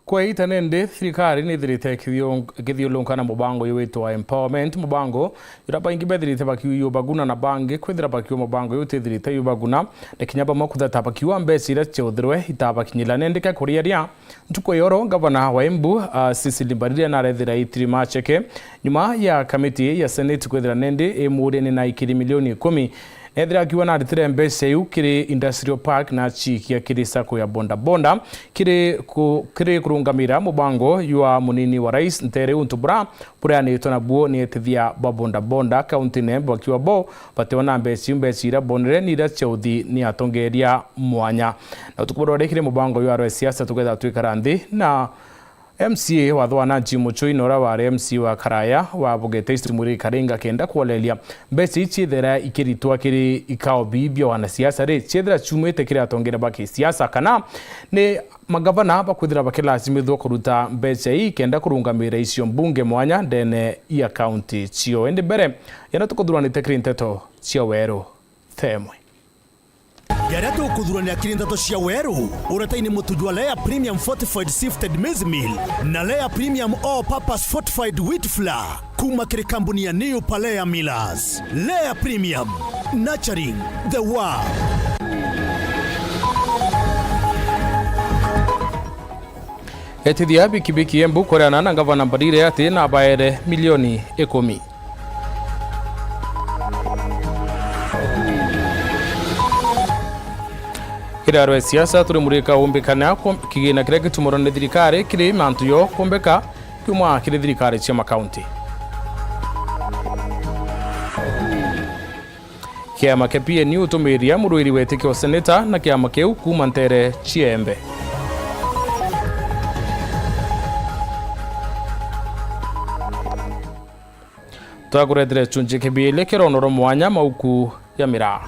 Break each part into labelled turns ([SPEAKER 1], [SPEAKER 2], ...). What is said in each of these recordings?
[SPEAKER 1] Kwa itanende thirikari ni thirite kithiulungana mubango yuitwa empowerment mubango yuraba ingi bethirite bakiu baguna na bangi kwithira bakiu mubango yuti thirite yubaguna ne kinyaba mokutha bakiu ambesira cheuthirwe itabakinyila nendika kuriaria ntuko yoro gavana wa Embu Cecily Mbarire na rethira itiri macheke nyuma ya kamiti ya Senate kwithira nende emurene na 2 milioni 10 Edra kiwa na ritire mbese yu kiri Industrial Park na chikia kiri sako ya bonda bonda kiri kurungamira mubango yua munini wa rais ntere untubura pura ni itona buo ni etithia babonda bonda kaunti nembo wakiwa bo pateona mbese yu mbese ira bonere ni ira chauthi ni atongeria mwanya na utukubura kiri mubango yua rwe siasa tukeza tuikarandi na MCA wa Thwana Jimuchui nora wa MC wa Karaya wa Bogete Istimuri Karenga kenda kuolelia mbesi chithera ikiritwa kiri ikao bibio wana siasa re chithera chumete kiri atongera baki siasa kana ne magavana bakwithira bakilazimithwa kuruta mbese kenda kurungamira icio mbunge mwanya ndene ya county chio ende bere yana tukuthurwanite kiri nteto cia weru themwe
[SPEAKER 2] Garato kudhurania kirindato cia weru urataini mutujwa Lea Premium Fortified Sifted Maize Meal na Lea Premium All Purpose Fortified Wheat Flour kuma kiri kampuni ya New Palea Millers. Lea Premium, nurturing the world.
[SPEAKER 1] Etithia bikibiki Embu koreana na gavana Mbarire ati na baere milioni 10 Kirarwe siasa turimurika umbikana kigina kire gitumorone thirikari kiri mantu yo kumbeka kuma kiri thirikari cia makaunti kiama ke PNU utumiria muruiri wetike wa seneta na kiama keu kuma ntere Chiembe twakuretire chunje kibile kironoro mwanya mauku ya miraa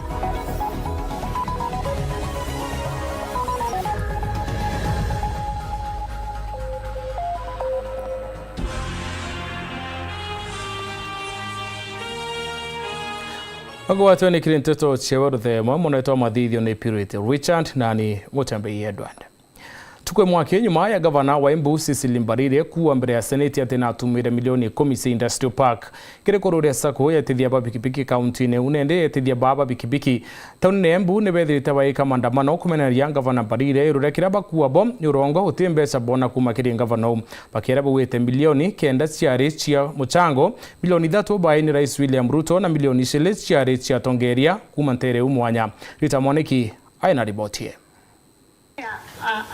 [SPEAKER 1] Magwatwe ni kiri nteto chewaru themo mwoneto mathithio ni Purity Richard na ni Mutembe Edward. Tukwe mwake nyuma ya gavana wa Embu Cecily Mbarire kuwa mbere ya Senate atena atumire milioni 10 Industrial Park. Kire korore sako ya tithia baba bikibiki county ne unende ya tithia baba bikibiki. Tauni ne Embu ne bethirite waika mandamano kumeneria gavana Mbarire irurekira bakuwa bom nyurongo utimbesa bona kuma kiri gavana bakira bwete milioni kenda ciari cia muchango milioni 3 baini Rais William Ruto na milioni 2 ciari cia tongeria kuma ntere umwanya. Rita Mwaniki aina ribotie.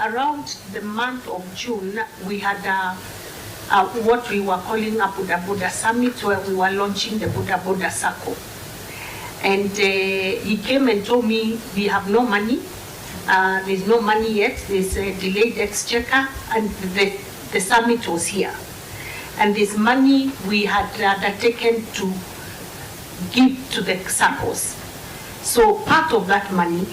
[SPEAKER 3] Around the month of June, we had what we were calling a Boda Boda Summit, where we were launching the Boda Boda Circle. And he came and told me, we have no money. There's no money yet. There's a delayed exchequer, and the summit was here. And this money we had undertaken to give to the circles. So part of that money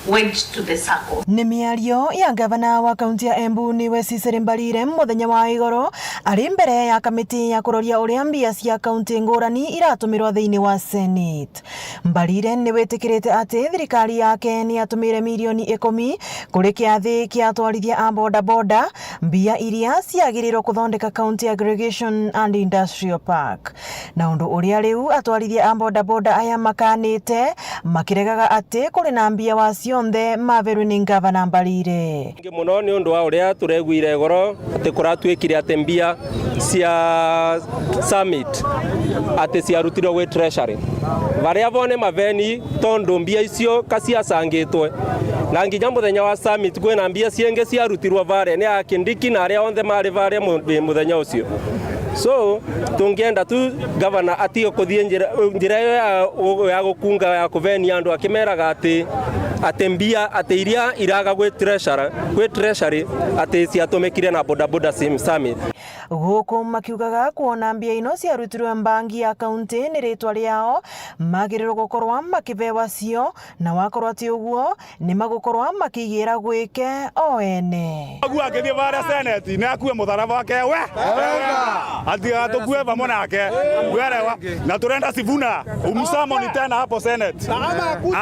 [SPEAKER 3] went to the circle.
[SPEAKER 4] Ni miario ya gavana wa kaunti ya Embu niwe Cecily Mbarire muthenya wa igoro ari mbere ya kamiti ya kuroria uria mbia cia kaunti ngurani iratumirwo thiini wa Senate. Mbarire ni wetikirite ati thirikari yake ni atumire milioni 10 kuri kiathi kia twarithia a boda boda mbia iria ciagirirwo kuthondeka County Aggregation and Industrial Park. Na undu uria riu atwarithia a boda boda aya makanite makiregaga ati kuri na mbia wacio onthe maveru ni gavana Mbarire.
[SPEAKER 5] Muno ni undu wa uria tureguire goro ati kuratwikire atembia cia summit ati cia rutiro we treasury varia bone maveni tondo mbia icio kacia sangitwe na nginya muthenya wa summit kwena mbia cienge cia rutirwa varia ni akindiki na aria onthe mari varia muthenya ucio. So tungienda tu gavana ati okuthie njira ya gukunga ya kuveni andu akimeraga ati atembia ati iria iraga gwe treasury ati ciatumikire na boda boda summit.
[SPEAKER 4] Guku makiugaga kuona mbia ino ciarutirwe mbangi ya kaunti ni ritwa riao magirirwo gukorwa makivewa cio na wakorwa ati uguo ni magukorwa makigira gwike o ene.
[SPEAKER 6] Agua akithie varia Senate ni akue mutharaba wake we ati atukue vamwe nake werewa na turenda Sifuna umsamo ni tena hapo Senate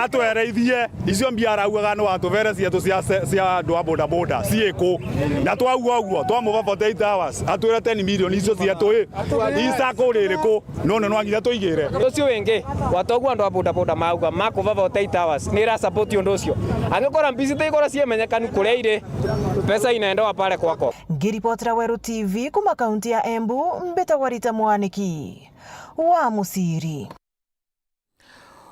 [SPEAKER 6] atwereithie icio icio mbiara ugaga no atuvere cietu cia andu a boda boda ciiku na twauga uguo twamũva 48 hours atwire 10 million icio cietu isako ririku no nwanginya tuigire
[SPEAKER 5] ucio wingi watogwa andu a boda boda mauga makuva 48 hours ni ra support undu ucio angikora mbisi teikora ciemenyekanu kuria ire pesa inaenda pale kwako.
[SPEAKER 4] Ngiripotera Weru TV kuma kaunti ya Embu, mbetagwa Rita Mwaniki wa Musiri.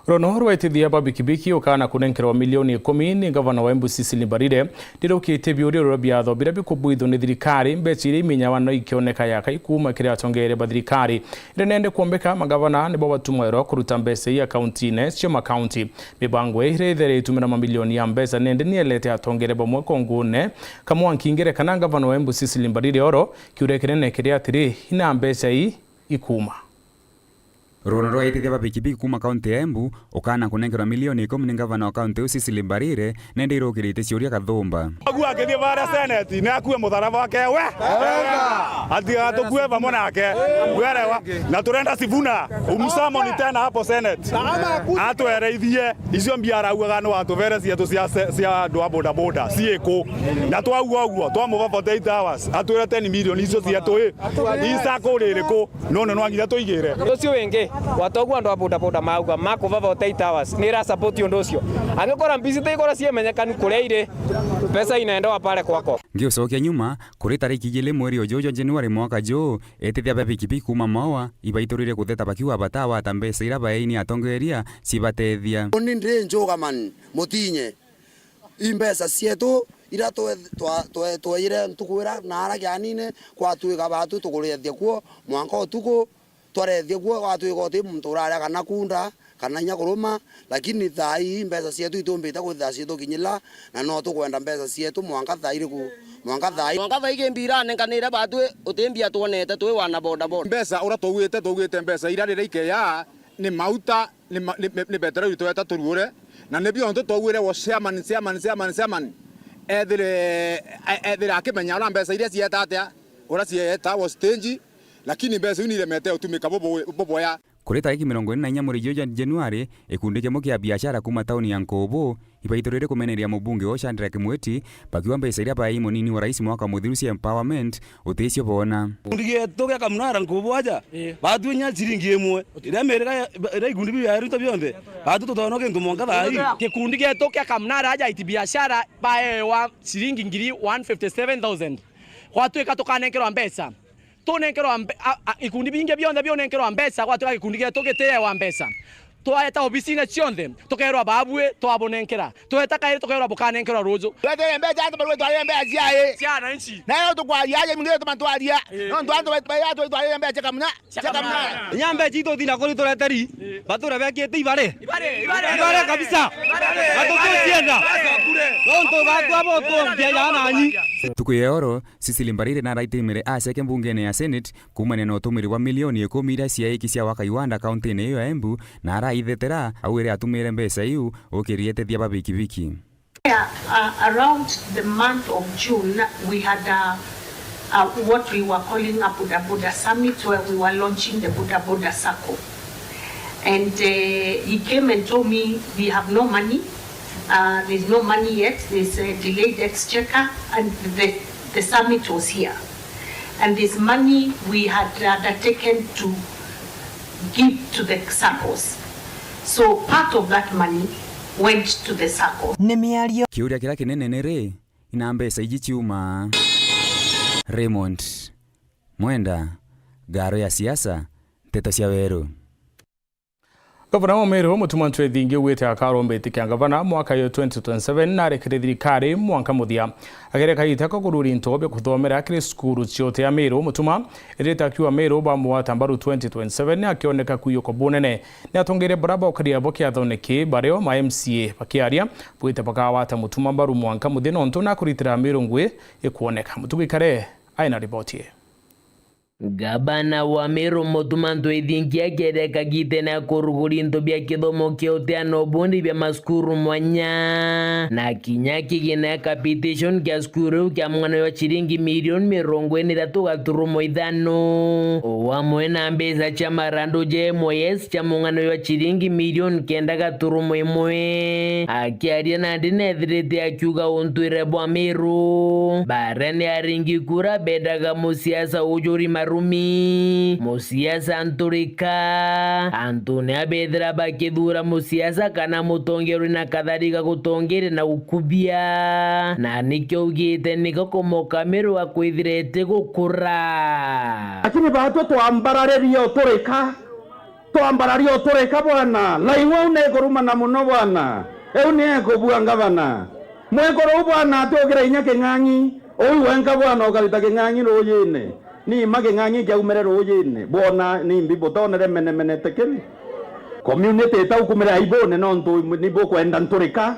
[SPEAKER 1] Rono rwaitithia babikibiki ukana kunenkerwa milioni 10 ni gavana wa Embu Cecily Mbarire ndirukite biurio robia thobira bikubwitho ni thirikari mbeciri iminyawa no ikioneka yaka ikuma kiria tongere bathirikari irenende kuombeka magavana nibo batumwero kuruta mbese ya county ne cio county mibangwe irethere itumira mamilioni ya mbesa nende nielete atongere bomwe kongune kamwa nkingere kana gavana wa Embu Cecily Mbarire oro kiurekerene kiria atiri ina mbesa hii ikuma.
[SPEAKER 7] Rono rwaitithia babikibiki kuma kaunti ya Embu ukana kunengerwa milioni 10 ni gavana wa kaunti Cecily Mbarire nende irukirite ciuria kathumba.
[SPEAKER 6] Agua akithie varia seneti ni akue mutharaba wake we atiga tukue vamwe nake werewa na turenda Sifuna umsamoni tena hapo seneti atwereithie icio mbiara ugaga no atuvere cietu cia andu a boda boda ciiku na twauga uguo twamũva 48 hours atwire 10 million icio cietu isako ririku no nwanginya tuigire
[SPEAKER 5] ucio wingi watogwa andu a boda boda mauga makuva 48 hours ni ra support undu ucio angikora mbisi teikora ciemenyekanu kuria ire pesa inaenda pale kwako.
[SPEAKER 7] Ngiucokia nyuma kuri tariki 2 mweri ujo Januari mwaka jo etithia babikibiki kuma mawa ibaiturire kutheta bakiwa batawa tambesa ira baini atongeria cibatethia
[SPEAKER 8] ni ndi njogaman mutinye imbesa cietu ira twaire ntukwira nara kianine kwatuika batu tukurethia kuo mwanka utuku twarethia kuo gwatuika uti muntu uraria kana kunda kana nya kuruma lakini thai mbesa cietu itumbita kwitha cietu kinyila na no tukwenda mbesa cietu mwanka thai riku mwanka thai kimbirane kanira batu utimbia tuonete twi wana boda boda
[SPEAKER 6] mbesa ura tugwite mbesa ira rire ikeya ni mauta ni betera itweta turure na ne bionto tugwire wo chairman ethire akimenya ura mbesa iria cieta atia ura cieta wo stage lakini mbesa unire mete utumika boboya.
[SPEAKER 7] Kuri tariki 24 mweri wa Januari ikundi kimwe kia biashara kuma tauni ya Nkobo ibaiturire kumeneria mubunge wa Shadrack Mweti bakiwa mbesa iria bai munini wa rais mwaka muthiru empowerment utecio bona
[SPEAKER 9] ndige toka kamnara Nkobo aja batu nya ciringi imwe ira merera ira igundi bi yaruta bionde batu totonoke ntumonga thai
[SPEAKER 10] kikundi getoka kamnara aja iti biashara bae wa ciringi ngiri 157,000 watu ikatokanenkerwa mbesa tonenkerwa ikundi binge bionde bionenkerwa mbesa gwatuka ikundi getogete wa mbesa twaeta obisine cionthe tukerwa babue twabonenkera tweta kaire tukerwa bukanenkerwa rojo
[SPEAKER 11] twete mbesa ando barwe twale mbesa ciae
[SPEAKER 10] ciana nchi
[SPEAKER 11] nayo tukwaria ye mingire tumantwaria no ntwanto betwa twale mbesa chakamna
[SPEAKER 9] nyambe jito thina kuri tureteri batura bekiete ibare kabisa batukucienda tonto batwabo tuongea nanyi
[SPEAKER 7] tukuyeoro Cecily Mbarire na raitimire aceke mbungene ya Senate kumane na utumiri wa milioni 10 ira ciaiki cia wakaiwanda kaunti ne ya Embu na araithetera awire atumire mbesa iu ukiriete thia babikibiki.
[SPEAKER 3] Around the month of June we had what we were calling a Buddha Buddha Summit where we were launching the Buddha Buddha Circle and he came and told me we have no money. There's no money yet. There's a delayed exchequer, and the summit was here. And this money we had undertaken to give to the circles. So part of that money went to the circle.
[SPEAKER 7] Kiuria kira kinene nere ina mbesa iji ciuma. Raymond Mwenda, Garo ya siasa, Teto cia Weru.
[SPEAKER 1] Gavana wa Meru mutumantu thingi wite akarombe tikia gavana mwaka yo 2027 na rekire thirikari mwanka muthia agereka itaka kururi ntobe kuthomera kire skuru ciote ya Meru mutuma ireta kiwa Meru ba mwata mbaru 2027 akioneka kuyoko bunene ni atongere baraba okaria boki athoneke bareo ma MCA bakiaria bwite bakawata mutuma mbaru mwanka muthia nonto na kuritira Meru ngwe ikuoneka mutugikare aina ripoti.
[SPEAKER 12] Gabana wa Meru Motumanto ithinkia kereka gitena kurugurinto bya kithomo kia uteano bundi bya maskuru mwanya na kinyaki gina capitation kia skuru kia mwana wa chiringi milioni 23.5 wamwe na mbeza cha marando je moyes cha mwana wa chiringi milioni 9.1 akiaria na ndinethirite akiuga untwire bwa Meru barani aringi kura bedaga musiasa ujuri Rumi musiasa Anturika Antone abethera bakithura musiasa kana mutongeri na kadhalika gutongere na ukubia na nikyo ugite niko komoka Meru akwithirete gukura
[SPEAKER 13] lakini batu twambararerio tureka bwana laiwa unegoruma na muno bwana eu niego buanga bana mwegoro bwana atogera inya keng'ang'i oyu wenga bwana ogarita keng'ang'i royene ni mage ng'ang'i ja umerero oyene bona ni mbibo tonere mene tekeni community ta ukumera ibone nonto ni boko enda Nturika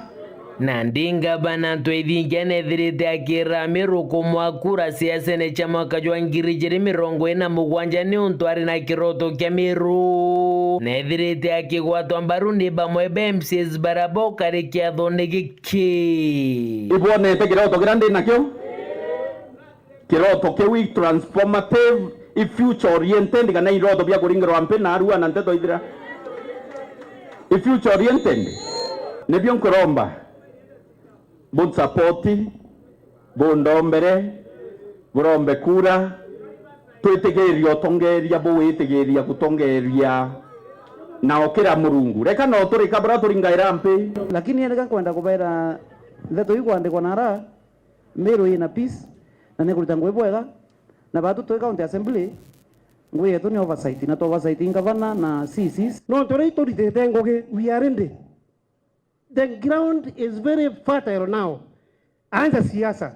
[SPEAKER 12] na ndinga bana twithingia nethirite akira Meru kumwakura siasa ne chama kajwa ngiri jeri 47 ni untu ari na kiroto kia Meru nethirite akigwatwa mbaru ni bamwe BMCs baraboka rikia thone giki
[SPEAKER 13] ibone te kiroto grande nakyo kiroto kewi transformative future oriented kana iroto bya kuringero ampe na arua na nteto idira future oriented ne byo nkoromba bon supporti bon dombere burombe kura twetegeria tongeria bo wetegeria kutongeria na okera murungu reka no Turika bra turingaira ampe
[SPEAKER 14] lakini enda kwenda kubera ndeto yuko andiko nara Meru ina peace na nekulita ngwe bwega na batu to county assembly ngwe yetu ni oversight na to oversight ngavana na CCs
[SPEAKER 15] no tore to ditete ngoge we are ready. The ground is very fertile now. Anza siasa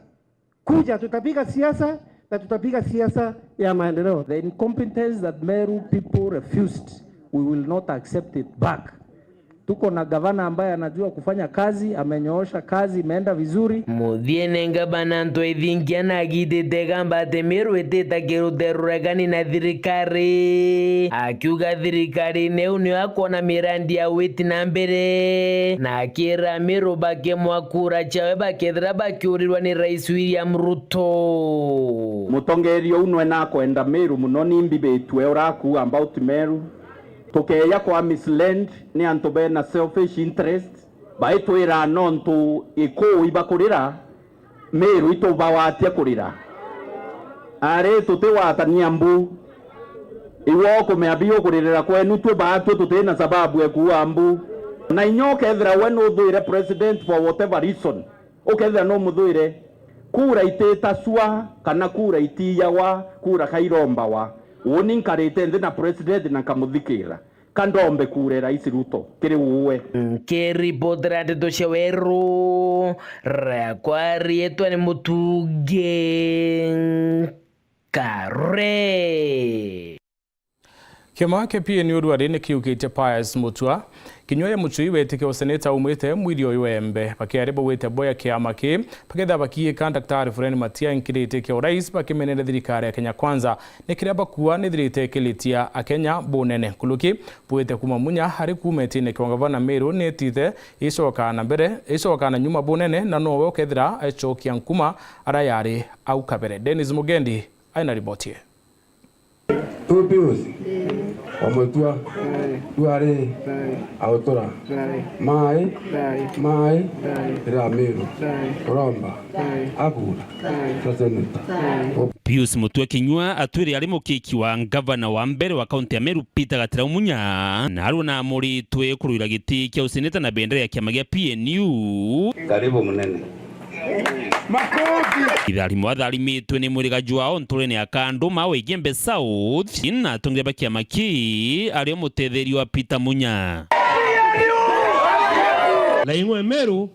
[SPEAKER 15] kuja tutapiga siasa na tutapiga siasa ya maendeleo.
[SPEAKER 16] The incompetence that Meru people refused, we will not accept it back. Tuko na gavana ambaye anajua kufanya kazi, amenyoosha kazi, imeenda vizuri.
[SPEAKER 12] Muthiene ngabana ntwe ithingia na gitete gamba te Meru eteta kiruteruregani na thirikari akiuga thirikari neu ni akona mirandi ya witi na mbere na akira Meru bake mwakura chawe bakethira bakiurirwa ni Rais William Ruto
[SPEAKER 13] mutongerio unwe na kwenda Meru muno ni mbibetwe oraku about Meru tukeya kwa misland ni anto bena selfish interest baito ira nonto iko ibakurira Meru ito bawatia kurira are tute watania mbu iwo kumeabio kuririra kwenu twe baatu tutena sababu ya kuambu na inyoke ethra when uthuire president for whatever reason ukethira no muthuire kura iteta swa kana kura itiyawa kura kairomba wa woni nkarite nthi na president na kamuthikira kandombe kure Rais Ruto kiri uwe
[SPEAKER 12] keripotera ndeto cia Weru rakwari etwa ni Mutuge Kare
[SPEAKER 1] Kiama ke PNU rwari ni kiukite Pius Mutua kinyoya muchui wetike oseneta umwite mwiri oyu embe bakiarebo wete boya kiama ki paketha bakie Daktari Fureni Matia nkirite kia urais bakimenere thirikari ya Kenya Kwanza nikireba kuwa ni thirite kilitia akenya bunene kuluki bwete kuma munya hari kumetine kwa gavana Meru netite isoka na mbere isoka na nyuma bunene na nowe okethira echokia nkuma arayari au kabere. Dennis Mugendi aina ribotie
[SPEAKER 17] Tupius Omotua Tuare Autora Mai Ramiro Romba Agura Presidenta
[SPEAKER 18] Pius Mutua Kinyua atwiri ari mukiki wa gavana wa mbere wa kaunti ya Meru Peter Gatira Umunya na aruna muri twe kurira giti kia useneta na bendera ya kiama gia PNU
[SPEAKER 17] karibu munene
[SPEAKER 18] makofi idari mwadhari mitwe ni muri gajwao nturene akandu mawe Gembe South ina tongeba kiama ki ari mutetheri wa Peter Munya
[SPEAKER 19] la ingwe Meru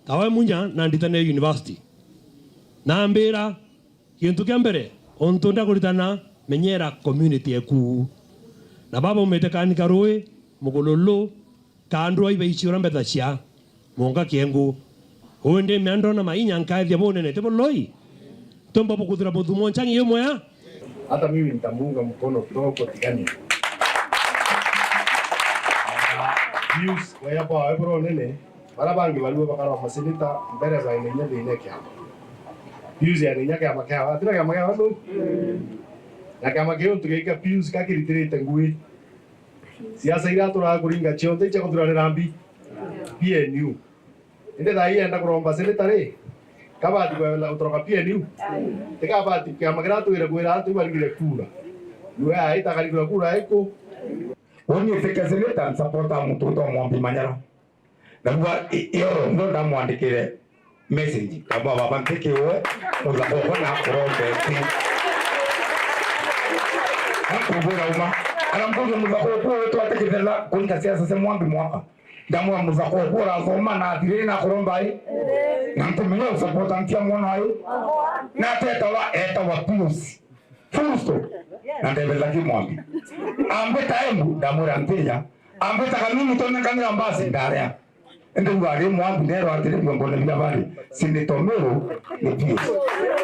[SPEAKER 19] tawe Munya na nditane university na mbira kintu kia mbere ontonda kuritana menyera community eku na baba umetekanika roe mugololo kandro ibe ichira mbetha cia monga kiengu onde meandona mainya nkaithia bonene tebo loi tomba bukuthira bothumo nchangi yemwe ya
[SPEAKER 20] hata mimi nitamuunga mkono kidogo tigani. Views waya pa webro nene bara bangi walio bakara maseneta mbere za inenya dine kyama. Views ya nenya kyama kya atira kyama kya ndo. Na kama kyo tukeka views ka kiritere tengui. Siasa ira tura kuringa chionte cha kutura rambi. PNU. Inde dai enda kuromba seneta re. Kabati kwa utroka PNU. Teka bati kyama gratu ira kuira tu baligire kura. Lue ai ta kaligire kura eko.
[SPEAKER 17] Woni sekezeleta nsapota mtoto wa Mwambi Manyara. Na kwa iyo ndo ndamwandikire message kama baba nteke wewe uzakona kurombe ti. Akubura uma. Alambuzo muzako kwa wetu atakidela kunika siasa se Mwambi mwaka. Ndamwa muzako kwa razoma na adire na kuromba ai. Na mtumenya usapota ntia mwana ai. Na teta wa eta wa pius. Fusto. Na ndebela ki Mwambi. Ambeta emu damura ntinya ambeta kanuni tona kanira mbasi ndarea ende ngari Mwambi nero atire ngombo na bali sinitomero ni pio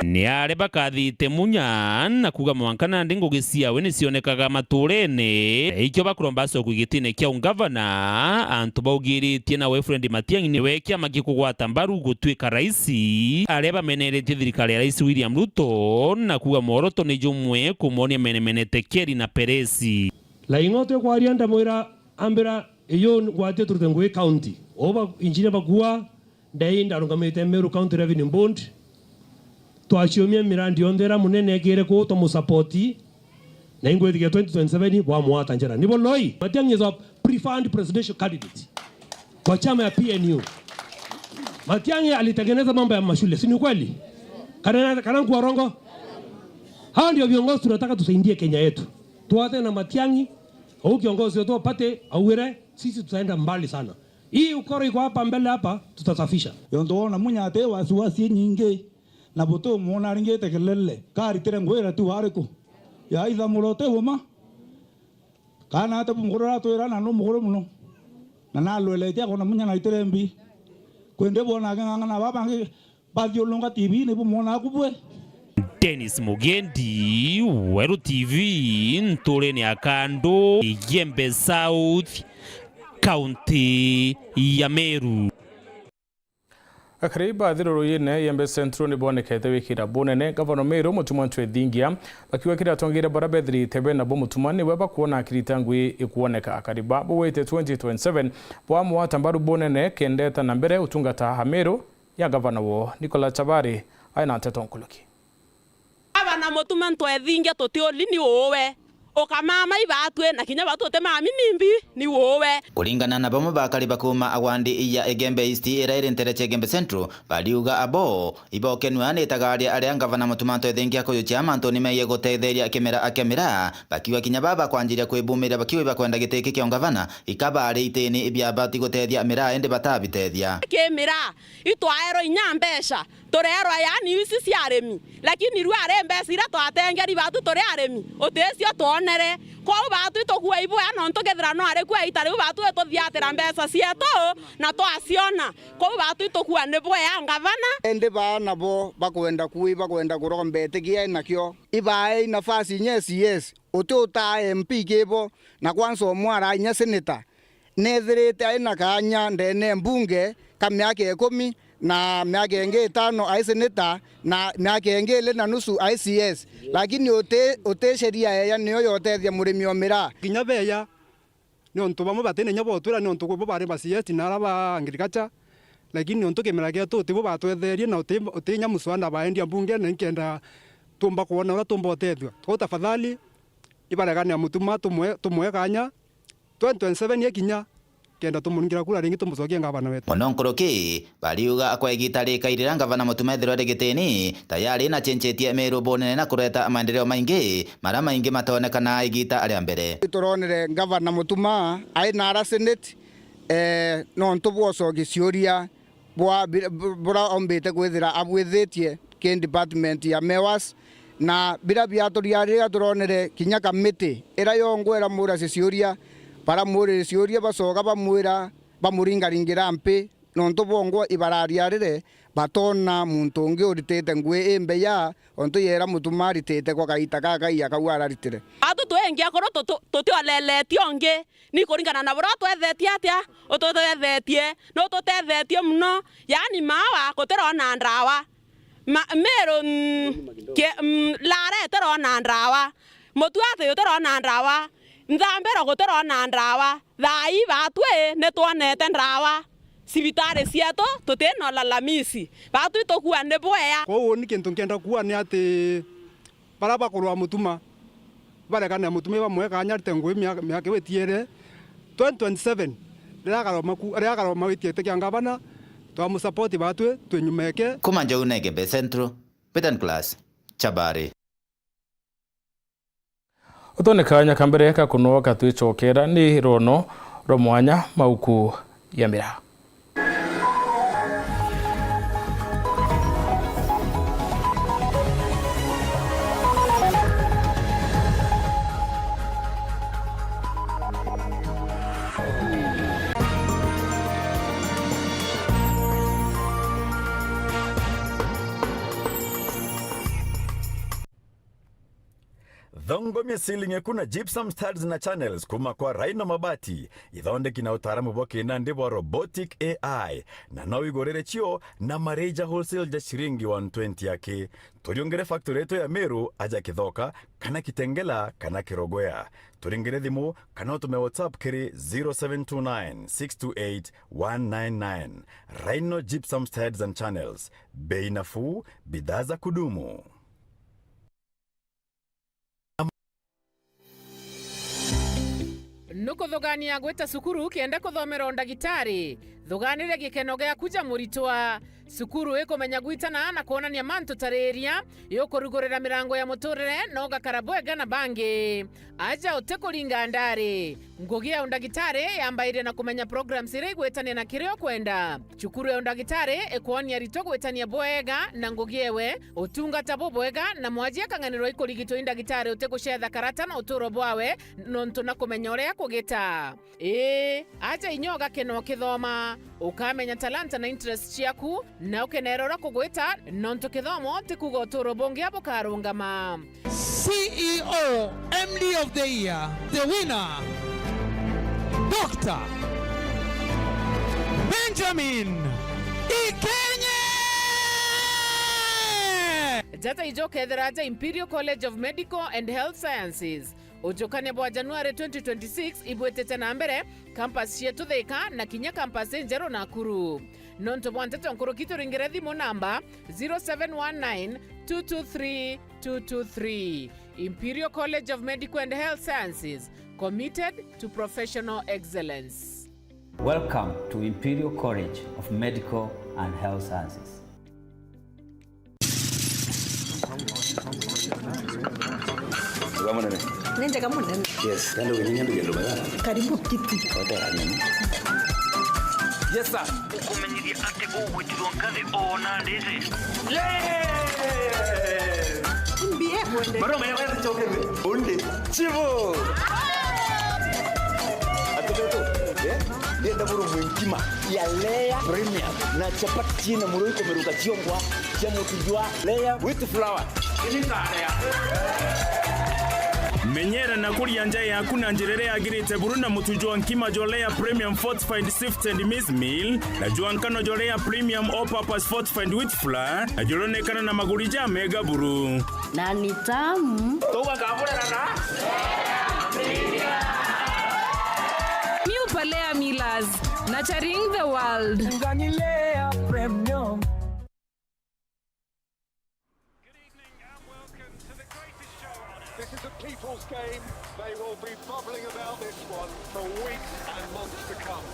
[SPEAKER 18] ni are bakathite munya na kuga mwankana ndingo gisia we nicionekaga maturene ikyo bakuromba so kwigitine kya ungavana antu baugiritie na Wilfred Matiang'i ni wekia magikugwata mbaru gutwika raisi areba meneretie thirikari ya Rais William Ruto na kuga moroto ni jumwe kumonia menemenete Keri na Peresi
[SPEAKER 19] la ingote kwa arianda moira ambera iyo gwate turutengwe county oba injine bagua ndai ndarungamite Meru County Revenue Board twachomia mirandi ondera munene gere ko to musapoti na ingwethige 2027 bwa mwata njera nibo loi Matiang'i is a preferred presidential candidate kwa chama ya PNU. Matiang'i alitengeneza mambo ya mashule, si ni kweli? Kana kwa rongo. Hao ndio viongozi tunataka tusaidie Kenya yetu. Tuwate na Matiang'i au kiongozi wetu apate auire, sisi tutaenda mbali sana. Hii ukoro iko hapa mbele hapa tutasafisha.
[SPEAKER 21] Yondoona munyate wasiwasi nyingi na boto muona ringete kelele. Kari tere ngwera tu hariko. Ya iza murote woma. Kana ate mugorora to era na no mugoro muno. Na nalwele tia kona munya na itere mbi. Kwende bona nganga na babange badio longa TV ne bomona kubwe.
[SPEAKER 18] Dennis Mugendi, Weru TV, Ntoreni Akando, Igembe South, County ya Meru.
[SPEAKER 1] Akariba thiruru yene Yembe Central ni bonekete wikira bonene gavana Meru mutuma twethingia bakiwekira tongire barabethiri tebe na bo mutuma ni weba kuona akiritangwi ikuoneka akariba bo wete 2027 bwa mwata mbaru bonene kendeta na mbere utungata ha Meru ya gavana wo Nicola Chabari aina tetonkuluki
[SPEAKER 22] abana mutuma twethingia tutioli ni wowe okamama ibatwe na kinya batote mami nimbi ni wowe
[SPEAKER 23] kulingana na bamwe bakaliba kuma awandi iya Egembe East iraire ntereche Egembe Central baliuga abo ibokenwa ne tagaria aria gavana mutumanto ethengia ko chama Anthony Meye gotetheria akemera bakiwa kinya baba kwanjiria kwibumira bakiwa bakwenda giteke kya gavana ikabari iteni ibya bati gotethia mira ende batabitethia
[SPEAKER 22] kemira itwaero inyambesha torero yani isi si aremi lakini ruare mbesa ira twatengeri batu tore aremi otesio tonere kwa batu tokuwa ibo ya nto gethira no are kwa itare batu etothiatira mbesa sieto na twasiona kwa batu tokuwa nebo ya gavana
[SPEAKER 24] ende bana bo bakwenda kuiba kwenda kurombete gie nakyo ibae nafasi nyesi yes otota MP kebo na kwanza omwara nya senator nethirite aina kanya ndene mbunge kamyake 10 na miaka enge 5 ai seneta na miaka enge 2 na nusu ICS lakini ote sheria ya niyo yotethia murimi omira
[SPEAKER 25] kinya beya ni onto bamo batene nyabo twira ni onto bo bare basieti na raba agriculture lakini onto kemera kia to tibo batwetherie na ote nya muswanda baendia bunge na nkenda tumba kuona ura tumba otethwa to tafadhali ibaregania mutuma tumwe kanya 2027 yekinya kenda tumungira kula ringi tumucokia gavana wetu
[SPEAKER 23] Mononkoroki baliuga akwegita rikairira gavana mutumethero regiteni tayari na chenchetie Meru bonene na kureta maendeleo maingi mara maingi matonekana igita aria mbere
[SPEAKER 24] turonere gavana mutuma aina ara senate no ntubwoco gicioria bora ombete kwithira abwithetie ke department ya mewas na bira biatoria turonere kinya kamiti ira yongwera mura cicioria para muri cioria bacoga bamwira bamuringaringira mpi no ntubongo ibararia rire batona muntu ungi uritite ngui imbeya onto yera mutuma aritite kwa kaita kaka iya kawara ritire
[SPEAKER 22] atu twengia koro tutioleletie ongi ni kuringana na bro twethetie atia ututhethetie no tutethetie muno yani mawa kutirona ndawa mero lare terona ndawa mutuate utirona ndawa nthambero gutirona ndawa thai batwe ne tuonete ndawa sibitare sieto tuteno lalamisi batu tokua ne boya
[SPEAKER 25] ko ni kintu ngenda kuwa ni ati baraba kurwa mutuma barekana mutume bamwe kanyarite ngui miaka wetiere 2027 rĩa mawitie kya ngavana twa support batwe twenyumeke
[SPEAKER 23] Kumanja Gembe Central Petan Class Chabari
[SPEAKER 1] Utone kanya kambere ka kunoka twicokera ni rono romwanya mauku ya mira
[SPEAKER 2] Thongomia ceiling kuna gypsum studs na channels kuma kwa Rhino Mabati ithondeki na utaramu boke na ndibo robotic AI na no igorere chio na mareja wholesale ja shiringi 120 yake turiongere factory yetu ya Meru aja Kithoka kana Kitengela kana Kirogoya turingere thimu kana utume WhatsApp kiri 0729628199 Rhino gypsum studs and channels bei nafuu bidhaa za kudumu.
[SPEAKER 4] Nuko thogania gweta sukuru kienda kuthomera ndagitari thoganire gikeno gya kuja muritwa sukuru ikomenya gwitana na kuonania mantu tareria yokurugurira mirango ya muturire no gakarabwega na bangi aja utekuringa ndari ngugi ya ndagitari yambaire na kumenya programs ire gwetania na kirio kwenda chukuru ya ndagitari ekuonia rito gwetania bwega na ngugi ewe utungata bwega na mwajia kanganiro ikurigito ndagitari utekuchetha karata na uturo bwawe nontu na kumenya uria kugita aja inyoga keno kithoma ukamenya talanta na interest ciaku na ukenerora kugwita nontu kithomo tikuga uturo bongia bukarungama.
[SPEAKER 5] CEO MD of the Year, the winner, Dr. Benjamin Ikenye!
[SPEAKER 4] Jata ijoke theraja Imperial College of Medical and Health Sciences. Ujokane bwa January 2026 ibwetete na mbere campus yetu Thika na kinya campus Njero Nakuru. Nonto bwantete nkuru kitu ringire thimu namba 0719223223. Imperial College of Medical and Health Sciences, committed to professional excellence.
[SPEAKER 6] Welcome to Imperial College of Medical and Health Sciences.
[SPEAKER 8] Nende kama nani?
[SPEAKER 6] Yes, ndio ndio
[SPEAKER 8] Karibu kiti. Yes sir.
[SPEAKER 26] Ukumenyiria ati ugwitirwo ngathi ona ndizi.
[SPEAKER 8] Mbie mwende.
[SPEAKER 26] Baro maya wewe chokere. Onde. Chivo.
[SPEAKER 6] Atoto. Ndio ndaburu mwingima ya Lea Premium na chapati na muroiko meruka chiongwa cha mutujwa Lea with flour.
[SPEAKER 26] Ini tarea.
[SPEAKER 27] Menyera na kuria nja yaku na njirere agirite buruna mutujwa nkima jolea premium fortified sifted maize meal na juankano jolea premium all purpose fortified wheat flour na jolonekana na magurija mega buru
[SPEAKER 8] na ni tamu
[SPEAKER 26] toka kabura na
[SPEAKER 28] Meal Palea Millers, nurturing the world.
[SPEAKER 26] Nganilea premium.
[SPEAKER 29] This is a people's game. They will be bubbling about this one for weeks and months to come.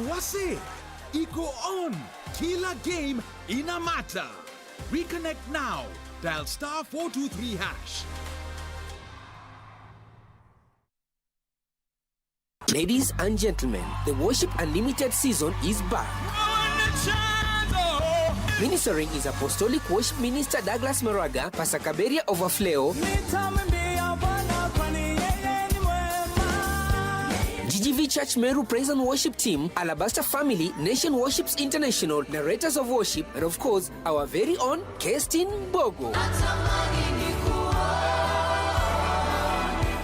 [SPEAKER 5] Wase, iko on. Kila game inamata. Reconnect now. Dial *423#.
[SPEAKER 30] Ladies and gentlemen, the Worship Unlimited season is back. Ministering is Apostolic Worship Minister Douglas Maraga, Pastor Kaberia Overflow, Free Church Meru Praise and Worship Team, Alabaster Family, Nation Worships International, Narrators of Worship, and of course, our very own Kestin Bogo.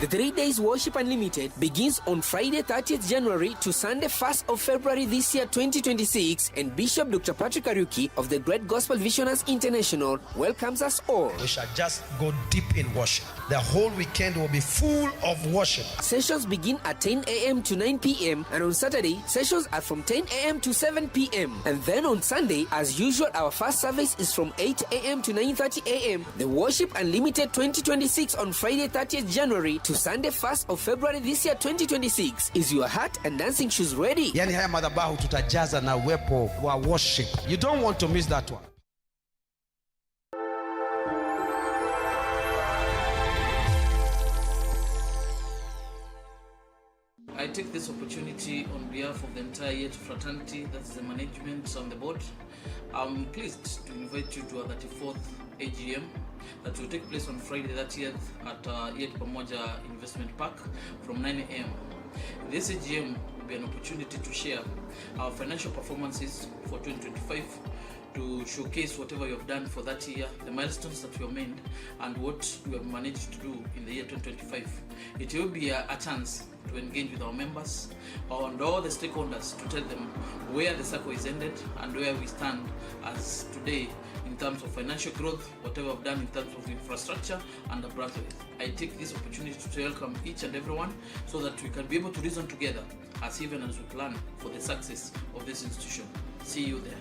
[SPEAKER 30] The 3 days Worship Unlimited begins on Friday 30th January to Sunday 1st of February this year 2026, and Bishop Dr. Patrick Kariuki of the Great Gospel Visionaries International welcomes us all.
[SPEAKER 5] We shall just go deep in worship. The whole weekend will be full of worship.
[SPEAKER 30] Sessions begin at 10 a.m. to 9 p.m. and on Saturday, sessions are from 10 a.m. to 7 p.m. And then on Sunday, as usual, our first service is from 8 a.m. to 9:30 a.m. The Worship Unlimited 2026 on Friday 30th January to Sunday 1st of February this year 2026. Is your hat and dancing shoes ready?
[SPEAKER 5] Yani haya madhabahu tutajaza na uwepo wa worship. You don't want to miss that one.
[SPEAKER 3] I take this opportunity on behalf of the entire Yet fraternity, that's the management on the board. I'm pleased to invite you to our 34th AGM that will take place on Friday 30th at Yet Pamoja Investment Park from 9 a.m. This AGM will be an opportunity to share our financial performances for 2025, to showcase whatever you have done for that year, the milestones that you have made, and what you have managed to do in the year 2025. It will be a chance to engage with our members and all the stakeholders to tell them where the circle is ended and where we stand as today in terms of financial growth, whatever we've done in terms of infrastructure and the branches. I take this opportunity to welcome each and everyone so that we can be able to reason together as even as we plan for the success of this institution. See you there.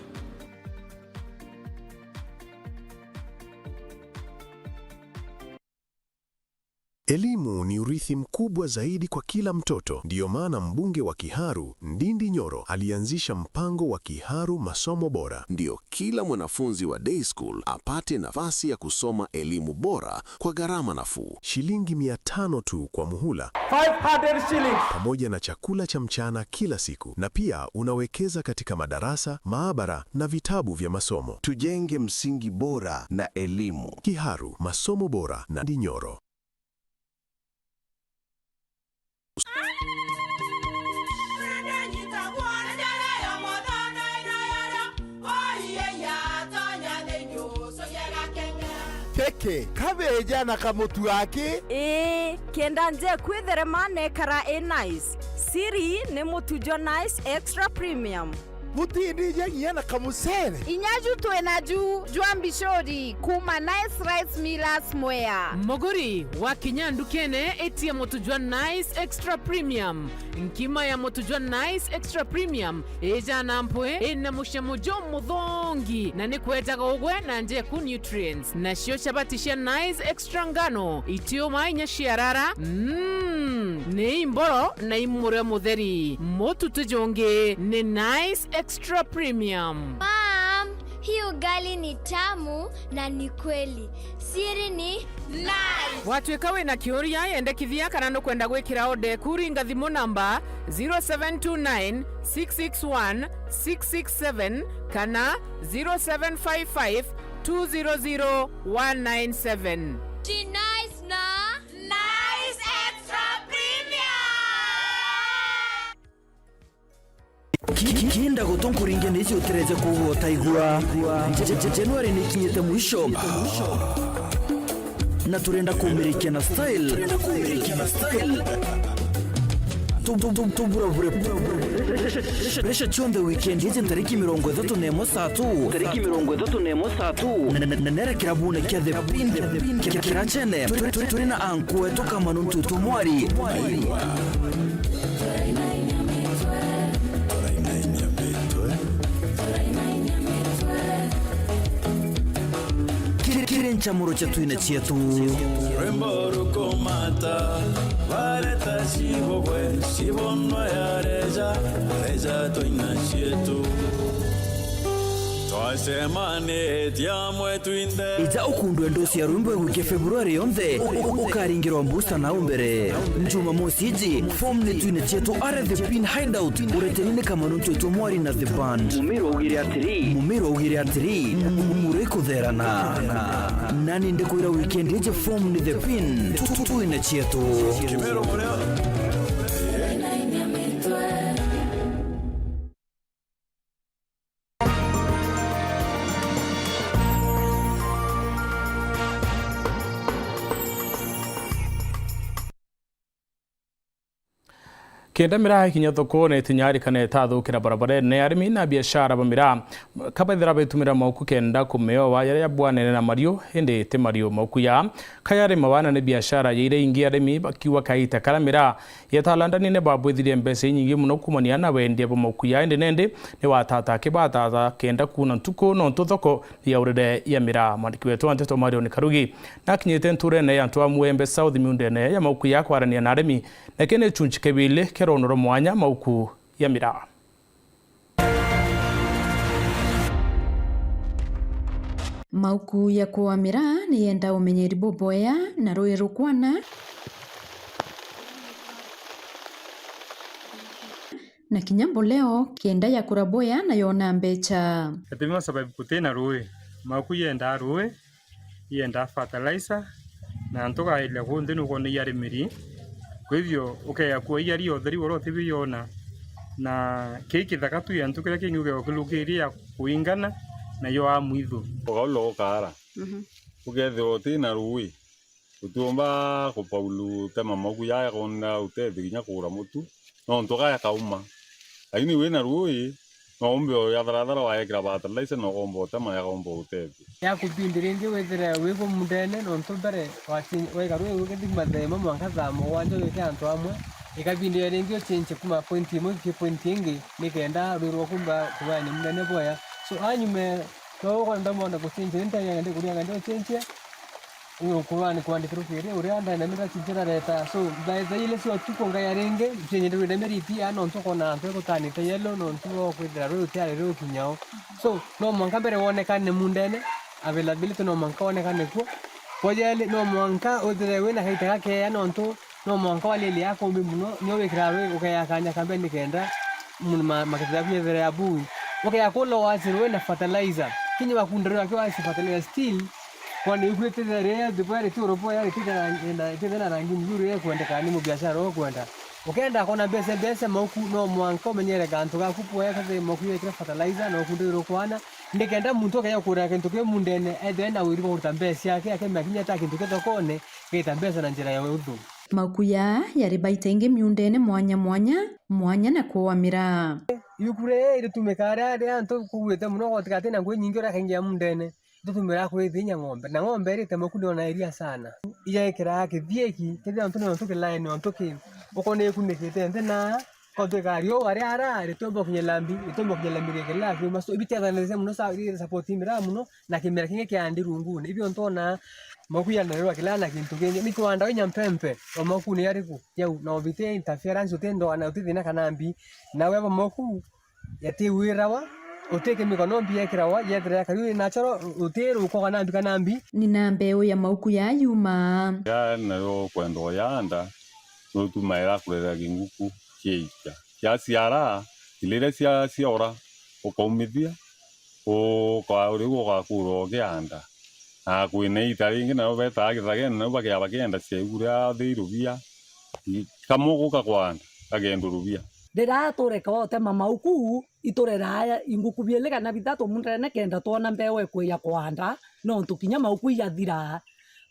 [SPEAKER 7] Elimu ni urithi mkubwa zaidi kwa kila mtoto. Ndiyo maana mbunge wa Kiharu, Ndindi Nyoro, alianzisha mpango wa Kiharu Masomo Bora.
[SPEAKER 9] Ndio kila mwanafunzi wa day school apate nafasi ya kusoma elimu bora kwa gharama nafuu.
[SPEAKER 7] Shilingi 500 tu kwa muhula.
[SPEAKER 9] 500 shillings.
[SPEAKER 7] Pamoja na chakula cha mchana kila siku. Na pia unawekeza katika madarasa, maabara na vitabu vya masomo.
[SPEAKER 9] Tujenge msingi bora na elimu.
[SPEAKER 7] Kiharu Masomo Bora na Ndindi Nyoro.
[SPEAKER 10] Keke, kabeja na kamutu wake?
[SPEAKER 8] Kenda nje kwitherema nekara nice. Siri ni mutujo nice extra premium.
[SPEAKER 10] Mutindi je na kamusere.
[SPEAKER 11] Inyaju tuenaju juambishori kuma nice rice millers mwea.
[SPEAKER 4] Moguri wa Kinyandu kene eti ya motujwa nice extra premium. Nkima ya motujwa nice extra premium eja nampwe ena mushamojo mudhongi na nikweta kogwe na nje ku nutrients na shio chabatisha nice extra ngano itio mainya shiarara ne imboro na imure mutheri motu tujonge ne nice extra premium.
[SPEAKER 12] Mom, hii ugali ni tamu na ni kweli. Siri ni nice.
[SPEAKER 4] Watu ikawe na kioria yende kithia kana no kwenda gwikira ode kuringa thimo namba 0729 661 667 kana 0755 200 197.
[SPEAKER 12] Ji nice na nice extra
[SPEAKER 13] Kienda gutonkuringe nicio tereze kuhota igua. Januari ni kinyete mwisho. Na turenda kumirikia na style. Tumbura vure. Resha chonde weekend yeje tariki 33 na nera kirabune kya the pin kirachene turina anku etoka manuntu tumwari. Kirenchamuro chetu ine chetu
[SPEAKER 14] Remboro komata Vareta shibogwe Shibonwa ya reja Reja to ina chetu
[SPEAKER 13] Ija ukundu endosi ya rumbo wiki Februari yonde ukaringiro mbusta na umbere Njuma mosi iji Form ni tuine chetu are the pin hideout Uretenine kama nuntu etomwari na the band Mumiro ugiri atiri Mureko dhera na Nani ndeko ira weekend ije form ni the pin Tuine chetu Kimero mureo
[SPEAKER 1] Kenda mira kinya thoko ne tinyari kana tathukira barabara ne arimi na biashara bamira kabaithira betumira mauku kenda kumeo wa ya bwana na mario hende te mario mauku ya kayare mawana ne biashara yire ingi arimi bakiwa kaita kalamira ya talandani ne babwithire mbese nyingi muno kumania na wendie bo mauku ya ende nende ne watata kibata kenda kuna ntuko no ntuthoko ya urede ya mira mandikiwe to anteto mario ne karugi na kinyete nture ne yantu amwembe south miunde ne ya mauku ya kwarania na arimi na kene chunchikebile keronoro mwanya mauku ya mira.
[SPEAKER 15] Mauku ya kwa mira ni yenda umenyeri boboya na roi rukwana na kinyambo leo kienda ya kuraboya na yona mbecha.
[SPEAKER 16] Katima sababu kutena roi mauku yenda roi yenda fertilizer na ntoka ile hunde nuko ni yari miri. Kwa hivyo ukayakua yari otheri worote biyona na keki thakatu ya ntukira kinguge okulukiria kuingana na yo amwithu
[SPEAKER 17] ogalo kara ukethiro tina rui utumba ko Paulu tema magu ya gona utethinya kura mutu no ntoka ya kauma lakini wena rui no ombe ya thara wa ekra fertilizer no gombo tema ya gombo utethi
[SPEAKER 18] ya kupindiringe wethera wego mundene no ntobere wati wega rui ukethima thema mwangaza mo wanje weke antu amwe ikabindi rengio chenche kuma pointi mo ki pointi ingi nikenda ruru kumba kubani mndene boya so anyume to ko ndamo na kuchinje ntanya ngende kuria ngende chenche uyo kubani kwandikira kire uri anda na mira chinjira leta so baeza ile sio tuko ngaya renge chenye ndio meriti ano ntoko na mpeko tani tayelo no ntoko kwidra ruru tiare ruru kinyao so no mwankambere wonekane mundene availability no mwanka wonekane ko jeli no mwanka odire wena haitaka ke ano nto no mwanka wale ile yako muno nyowe krawe ukayakanya kambe nikenda makatira vile ya bui ukayakolo waziro na fertilizer kinyi bakundira kwa fertilizer still kwani ukwete zare dipare tu ropo ya tena rangi mzuri ya kwenda kani mu biashara wao kwenda ukenda kona bese mauku no mwanka umenyere gantu gakupo ya kaze mauku ya fertilizer no kundiro kwana ndikenda muntu kaya kura kintu ke mundene edena wiri ko tambesi yake makinya ta kintu ketokone ke tambesa na njira ya udhu.
[SPEAKER 15] Mauku ya yari baitenge miundene mwanya na kwa mira
[SPEAKER 18] yukure ile tumekara ile anto kuwete muno kotikate na ngwe nyingi ora kengia mundene tutumira kwithinya ng'ombe na ng'ombe ri temo kuno na iria sana iya ikira kithieki kithia anto no tuke line anto ki ukone kunikite ndena kote gario ari ara ri tombo kunyelambi rekela ki maso ibite thanese muno sa ri support mira muno na kimera kinge kiandi rungune ibyo ntona makuya na rwa kilala kintu kenye niko anda onya mpempe o maku ni yariku yau na obite interference utendo ana utithina kanambi na wewe maku yati wirawa uteke mikono mbia kirawa yedra kariu nacharo utero uko kanambi
[SPEAKER 15] ni nambe ya mauku ya yuma
[SPEAKER 17] ya na yo kwendo yanda no tumaira kurera ginguku kieika ya siara ilere sia ora ukomithia o kwa urigo kwa kuro gianda a kwine itaringi na beta githage na bakia bakienda segura thiru bia kamugo kakwanda agendo rubia
[SPEAKER 19] ndira tureka wote mamauku iturera inguku biele kana bitatu mundene kenda tona mbewe kweya kwanda no tukinya mauku yathira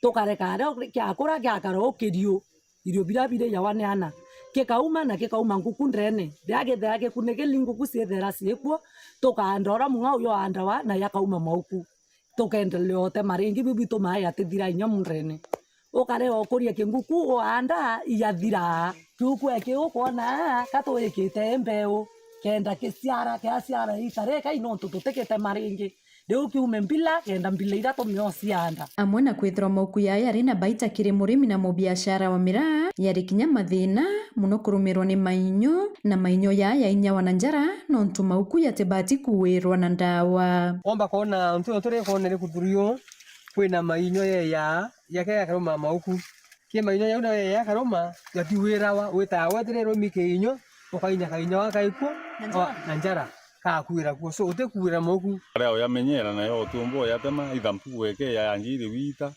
[SPEAKER 19] tukareka ro kyakura kyakaro kirio irio birabire yawane ana kekauma na kekauma nguku ndene ndage kunege linguku ciethera ciekwo tukandora munga uyo andawa na yakauma mauku tukendelea ote maringi bibitu maya atithira inya mundene ukare okuria kinguku o anda iyathira tuku eke ukona kato ekite mbeo kenda kesiara itareka ino tutekete maringi leo kiume mbila kenda mbila irato miosianda
[SPEAKER 15] amwe na kwithira mauku ya yari na baita kiri murimi na mubiashara wa mira yari kinya mathina muno kurumirwo ni mainyo na mainyo ya inya wananjara no ntu mauku yatebati kuwirwa na ndawa
[SPEAKER 18] omba kona ntu tore kona ni kuturio kwina mainyo ya yake karoma mauku ke mainyo ya una ya karoma yatiwirawa wetawa tere mike inyo ukainya kainya wakaiko na njara kakwira ku so utekuwira mauku
[SPEAKER 17] areo yamenyera na yo tumbo yatema ithampu weke ya njiri wita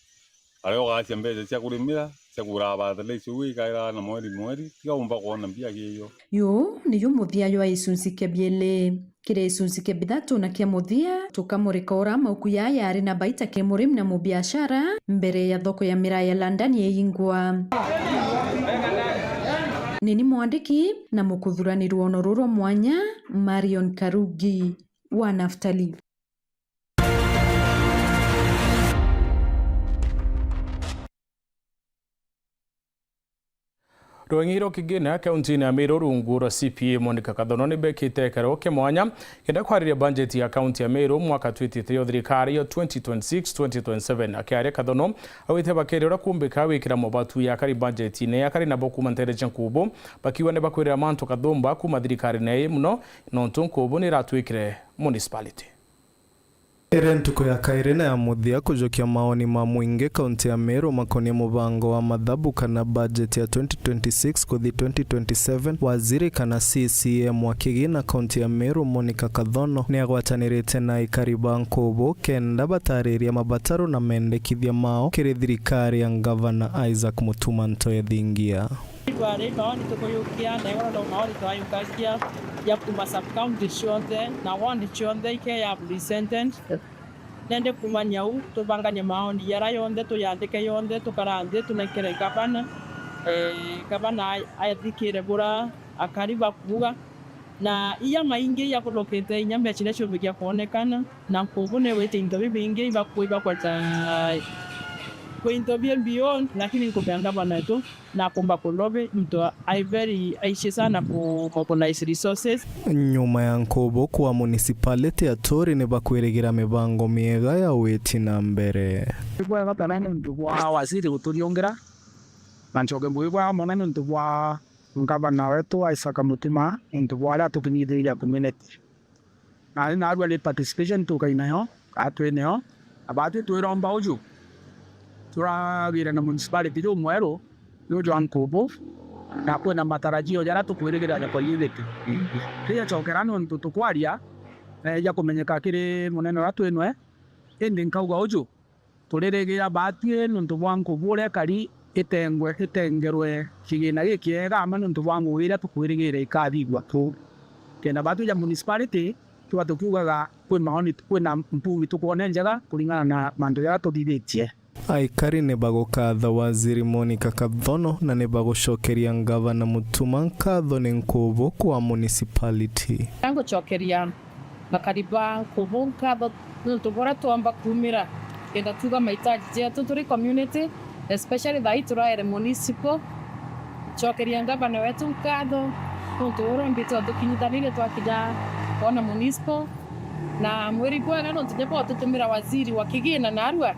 [SPEAKER 17] areo gacha mbeze cia kurimira cia kuraba thale icu ikaira na mweri tigaumba kuona mbia giyo
[SPEAKER 15] yo niyo muthia yo isunzike biele kire isunzike bithatu na kia muthia tukamurikora mauku ya yari na baita ke murimi na mubiashara mbere ya thoko ya mira ya London yeingwa Nini mwandiki na mukuthuranirwo ono rurwa mwanya Marion Karugi wa Naftali.
[SPEAKER 1] Rwengiro kigina kaunti ya Meru rungu rwa CPA Monica Kathono ni bekite karo ke mwanya kenda kwariria budget ya kaunti ya Meru mwaka twitite yo thirikari yo 2026-2027 akiaria Kathono awite bakere ora kumbika wikira mobatu ya kari budget ne ya kari na boku mantere jankubo bakiwa ne bakwira manto kathomba kuma thirikari ne muno nonto nkubo ni ratwikire municipality.
[SPEAKER 2] Tuko ya kairina ya muthia kujokia maoni ma muingi kaunti ya Meru makonia mubango wa madhabu kana budget ya 2026 kuthi 2027. Waziri kana CCM wa kigina kaunti ya Meru Monica Kathono ni agwatanirite na ikariba nkubo kenda batariria mabataro na mendekithia mao kiri thirikari ya Governor Isaac Mutuma Ntoethingia.
[SPEAKER 6] Twari maoni tukuyukia na igoro ndo maoni twayukasia ya kuma sub-county cionthe na wandi cionthe ike ya presented nende kumanya u tubanganye maoni yara yonthe tuyandike yonthe tukarandhe tunekere gavana athikire bura akariba kuga na iya maingi ya kulokete inyambe chile chubikia kuonekana na kubune wete into bingi ibakuiba kwa interview beyond lakini kupanga bana tu na kumba kulobe mtu aishi sana ku mobilize resources.
[SPEAKER 2] Nyuma ya nkobo kwa municipality ya Tori ni bakweregira mibango miega ya weti na mbere.
[SPEAKER 20] Kwa gatana ndu wa waziri uturiongera manchoge mbwa monene ndu wa ngavana wetu Isaac Mutuma ndu wala tukinyithiria community na arwale participation tukainayo atweneyo abati twiromba uju turagira na municipality ro mwero yo John Kobo na kwena matarajio yara tukwirigira kwa yithiti ria chokerano ntu tukwaria ya kumenyeka kiri munene watu enwe indi nkauga uju turirigira batie ntu bwangu bure kari itengerwe kigina gikiega amano ntu bwangu wira tukwirigira ikathigwa tu kena batu ya municipality tukiugaga kwina mpumi tukuone njega kulingana na mando ya tuthithitie.
[SPEAKER 2] Aikari ne bagokatha waziri Monica Kathono na ne bagocokeria Governor Mutuma Kathono nkubo kwa municipality.
[SPEAKER 6] Tango chokeria makariba kubo nkatho tubora tuamba kumira kenda tuga mahitaji yetu turi community especially the ituraere municipal chokeria Governor wetu nkatho tubora mbito tukinyithanire twakija ona municipal na mwiri kwega no tujepo tutumira waziri wa kigina na arua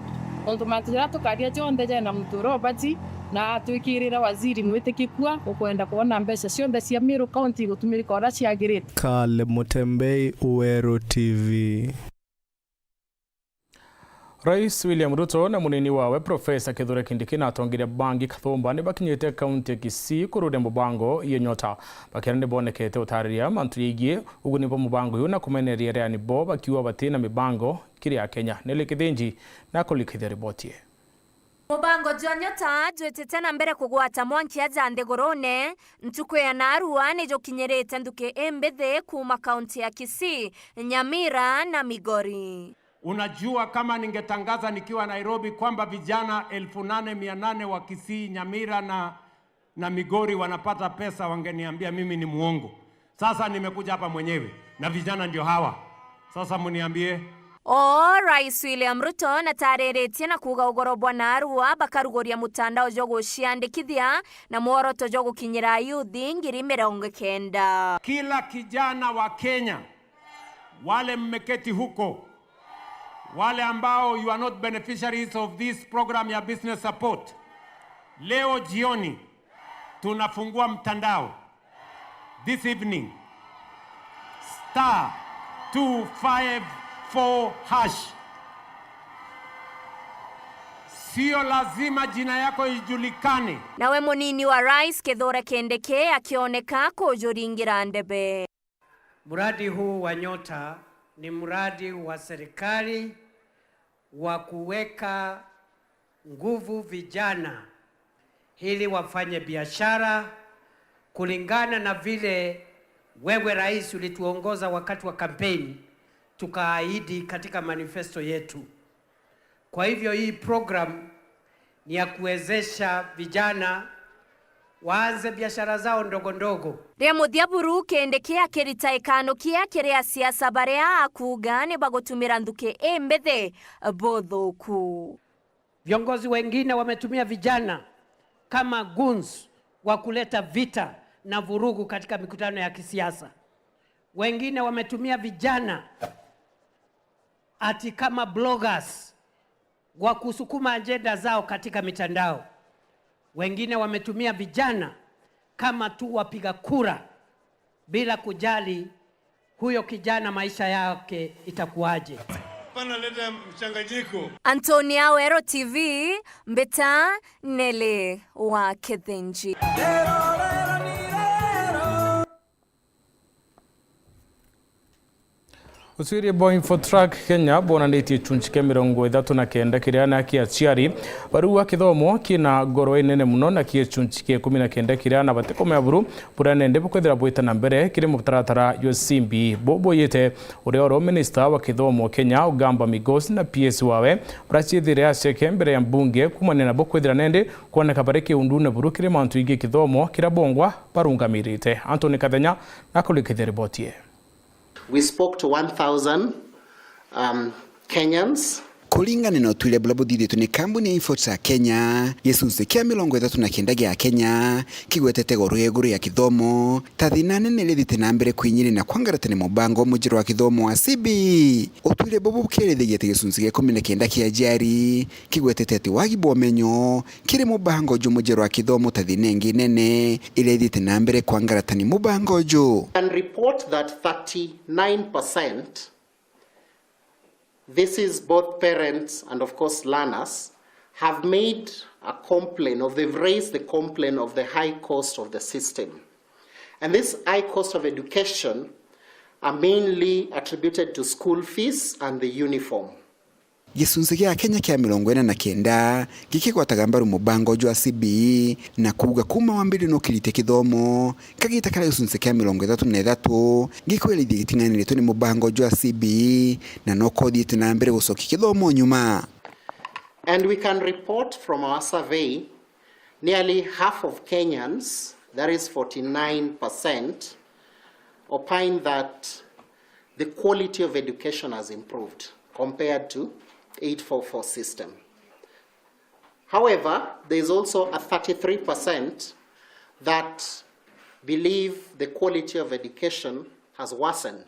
[SPEAKER 6] ontumatira tukaria cionthe jena muturo bati na twikirira waziri mwitikikua ukwenda kuona mbeca cionthe cia Meru County gutumirika ora ciagirite.
[SPEAKER 2] Kale Mutembei, Uweru TV.
[SPEAKER 1] Rais William Ruto na munini wawe Profesa Kithure Kindiki na atongiria bangi Kathomba ni bakinyete kaunti ya Kisii kurude mubango iyo nyota bakira ni bonekete utariria mantu yigie uguni bo mubango yo na kumeneria reani bo bakiwa batina mibango kiri ya Kenya Nele Kithenji na kulikithia ripoti.
[SPEAKER 8] Mubango jonyota jwetete na mbere kugwata mwanki ya jande gorone ntuko ya narua nejo kinyerete nduke embethe kuma kaunti ya Kisii, Nyamira na Migori.
[SPEAKER 21] Unajua kama ningetangaza nikiwa Nairobi kwamba vijana 8,800 wa Kisii, Nyamira na Migori wanapata pesa, wangeniambia mimi ni muongo. Sasa nimekuja hapa mwenyewe na vijana ndio hawa. Sasa muniambie.
[SPEAKER 8] Rais William Ruto na tareretie na kuga ugorobwa na arua bakarugoria mutandao jogo ciandikithia na mworoto jogo kinyira yuthi 2029.
[SPEAKER 21] Kila kijana wa Kenya, wale mmeketi huko, wale ambao you are not beneficiaries of this program ya business support, leo jioni tunafungua mtandao. This evening *254# sio lazima jina yako ijulikane.
[SPEAKER 8] Nawe munini wa Rais Kithure Kindiki akioneka kujuringira ndebe.
[SPEAKER 22] Mradi huu wa Nyota ni mradi wa serikali wa kuweka nguvu vijana ili wafanye biashara kulingana na vile wewe rais ulituongoza wakati wa kampeni, tukaahidi katika manifesto yetu. Kwa hivyo hii program ni ya kuwezesha vijana waanze biashara zao ndogo ndogo.
[SPEAKER 8] Ria Muthiaburu kendekia kirita ikano kia kiria siasa baria akuga ni bagotumira nduke embethe bothuku.
[SPEAKER 22] Viongozi wengine wametumia vijana kama guns wa kuleta vita na vurugu katika mikutano ya kisiasa. Wengine wametumia vijana ati kama bloggers wa kusukuma ajenda zao katika mitandao. Wengine wametumia vijana kama tu wapiga kura bila kujali huyo kijana maisha yake itakuwaje.
[SPEAKER 3] Panaleta mchanganyiko.
[SPEAKER 8] Antonia Wero TV, Mbeta Nele wa Kethenji.
[SPEAKER 1] Usiri Boeing for Track Kenya bonanĩtie chunchike 39 kiria na kia ciari barua kithomo kina ngoro nene muno na kie chunchike 19 kiria na bateko maburu buranende bukwethera bwita na mbere kiri mutaratara yosimbi boboyete urioro minister wa kithomo Kenya Ugamba Migos na PS wawe brachithire aceke mbere ya mbunge kumanena bukwethera nende kuoneka bareke undune buru kiri mantu igi kithomo kira bongwa barungamirite. Anthony Kathenya nakulikithia ripotie.
[SPEAKER 5] We spoke to 1,000 Kenyans.
[SPEAKER 23] Kulingana na utwile bulabudhiritu ni kambuni ya Infotrak Kenya yesunse kia 39 gya Kenya kigwetete gorugeguru ya kithomo tathinane nilithite na mbere kwinyiri na kwangaratane mubango mujiro wa kithomo wa CB. Utwile bobu bukerethigiete yesunse gya 19 kia jari kigwetete ati wagibu wamenyo kiri mubango ju mujiro wa kithomo tathinengi nene ilithite na mbere kwangaratane mubango ju.
[SPEAKER 5] And report that 39%, this is both parents and of course learners, have made a complaint, or they've raised the complaint of the high cost of the system. And this high cost of education are mainly attributed to school fees and the uniform.
[SPEAKER 23] Gisunse gya Kenya kia 49 gikigwataga mbaru mubango jwa CB na kuga kuma wambiri no kirite kithomo kagita kala gisunse kia 33 gikwelithia gitinganire ni mubango jwa CB na no kodite na mbere gucoki kithomo nyuma.
[SPEAKER 5] And we can report from our survey nearly half of Kenyans, that is 49%, opine that the quality of education has improved compared to 844 system. However, there is also a 33% that believe the quality of education has worsened.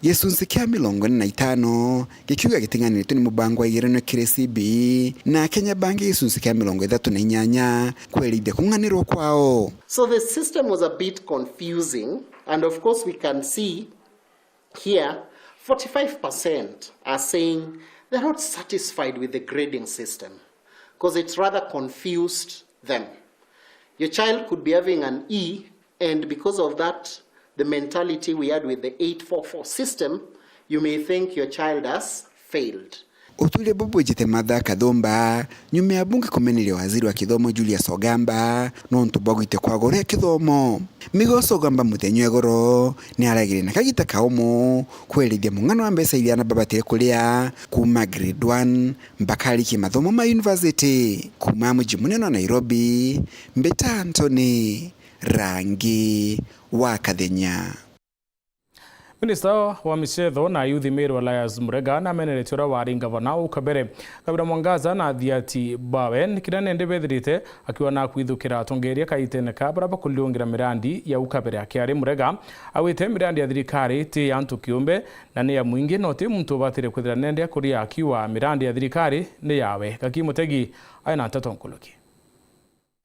[SPEAKER 23] Yesunse kia 45 gikiuga gitinganire ni mubango igirano kire CB na Kenya Bank yesunse kia 38 kwelithia kunganirwo kwao.
[SPEAKER 5] So the system was a bit confusing, and of course we can see here 45% are saying they're not satisfied with the grading system because it's rather confused them. Your child could be having an E, and because of that, the mentality we had with the 844 system, you may think your child has failed.
[SPEAKER 23] Utwile bobo jite Martha Kathumba nyume ya bunge kumenile waziri wa kithomo Julius Ogamba no ntubogo ite kwa gore kithomo Migos Ogamba mutenyo egoro ni aragire na kagita kaomo kwelithia mungano wa mbesa ilia na babatire kulia kuma grade 1 mpaka aliki mathomo ma university kuma mji munene wa Nairobi. Mbeta Anthony Rangi wa Kathenya.
[SPEAKER 1] Minister wa Michezo na Youth Meru Elias Murega na meneretora wa Gavana ukabere kabira Mwangaza na Thiati Bawen kirane ndebethirite akiwa na kwithukira tongeria kaitene kabara bakuliongira mirandi ya ukabere akiari Murega awite mirandi ya thirikari ti ya antu kiumbe na ni ya mwingi no ti muntu batire kwithira nende akuria akiwa mirandi ya thirikari ni yawe Kakimutegi aina tatonkuluki.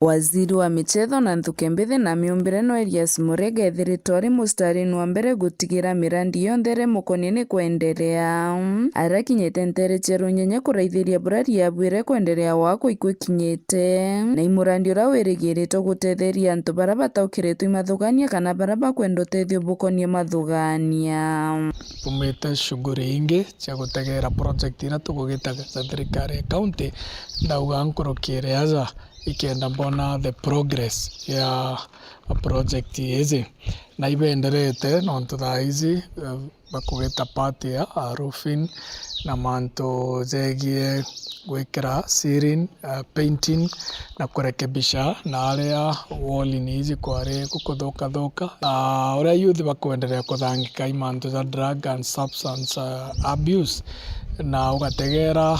[SPEAKER 24] Waziri wa Michezo na Nthuke Mbithi na miumbireno Elias Murega ethiritori mustarini wa mbere gutigira mirandi yonthere mukonini kuendelea arakinyete ntere cheru nyenye kuraithiria burari ya bwire kuendelea wako ikwikinyete na imurandi ura wirigiritwo gutetheria antu bara bataukiritwo imathugania kana bara bakwenda uteithio bukonie mathugania.
[SPEAKER 25] Tumite shughuli ingi cia gutegera project ira tugugitaga za thirikari ya county ndauga nkurukire aza ikienda mbona the progress ya project hizi na ibenderete no ntutha hizi bakugeta party ya roofing na manto zegie gwikira ceiling, painting na kurekebisha na aria wall-ini izi kwari gukuthuka uria youth bakuendelea kuthangika imanto za drug and substance abuse na ugategera